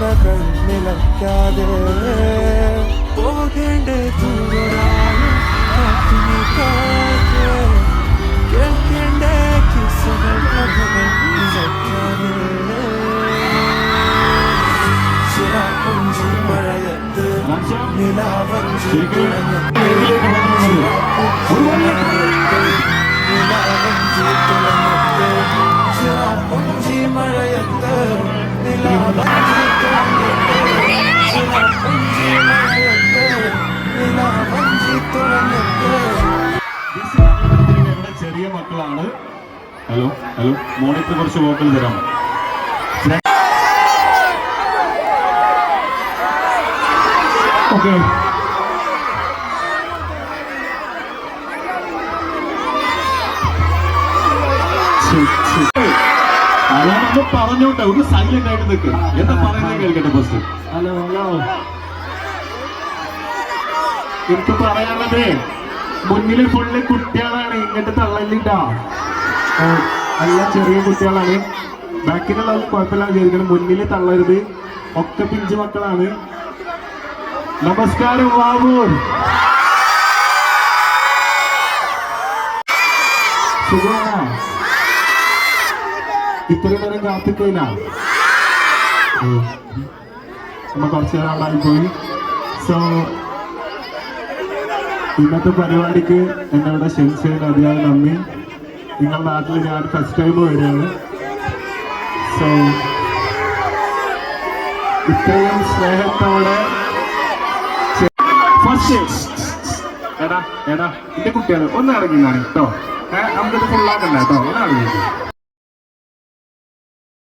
വരകൾ നിലയ്ക്കാതെ പോകേണ്ട ദൂരായും കാറ്റിനെ കാറ്റ് കേൾക്കേണ്ട കിസ്സകൾ കഥകൾ നിലയ്ക്കാതെ ചിറാപ്പുഞ്ചി മഴയത്ത് നിലാവഞ്ചി തുഴഞ്ഞത്ത് നിലാവഞ്ചി തുഴഞ്ഞത്ത് ചിറാപ്പുഞ്ചി മഴയത്ത് നിലാവഞ്ചി തുഴഞ്ഞത്ത് ചിറാപ്പുഞ്ചി മഴയത്ത് നിലാവഞ്ചി തുഴഞ്ഞത്ത്. ചെറിയ മക്കളാണ്. ഹലോ ഹലോ മോണിറ്റർ കുറച്ച് വോക്കൽ തരാമോ? ഓക്കെ അയാളൊന്ന് പറഞ്ഞോട്ടെ, ഒന്ന് സൈലന്റ് ആയിട്ട് നിൽക്ക്. എന്താ പറയുന്നത് കേൾക്കട്ടെ ഫസ്റ്റ്. ഹലോ ഹലോ, എനിക്ക് പറയാനുള്ളത് മുന്നിൽ ഫുള്ള് കുട്ടികളാണ്, ഇങ്ങോട്ട് തള്ളല്ലിട്ടാ. എല്ലാം ചെറിയ കുട്ടികളാണ്. ബാക്കിലുള്ള കുഴപ്പമില്ല വിചാരിക്കണം, മുന്നിൽ തള്ളരുത്. ഒക്കെ പിഞ്ചു മക്കളാണ്. നമസ്കാരം ബാബൂർ, സുഖമാണോ? ഇത്രയും നേരം കാത്തിക്കയില്ല, നമ്മ കുറച്ച് നാളായി പോയി. സോ ഇന്നത്തെ പരിപാടിക്ക് എന്നോട് ക്ഷണിച്ചതിന് അതിയായ നന്ദി. നിങ്ങളുടെ നാട്ടിൽ ഞാൻ ഫസ്റ്റ് ടൈം വരികയാണ്. സോ ഇത്രയും സ്നേഹത്തോടെ ഫസ്റ്റ് എടാ എടാ എന്റെ കുട്ടികൾ ഒന്ന് ഇറങ്ങി കേട്ടോ. നമുക്കിത് ഫുള്ളാക്കണ്ട കേട്ടോ, ഒന്ന് ഇറങ്ങി.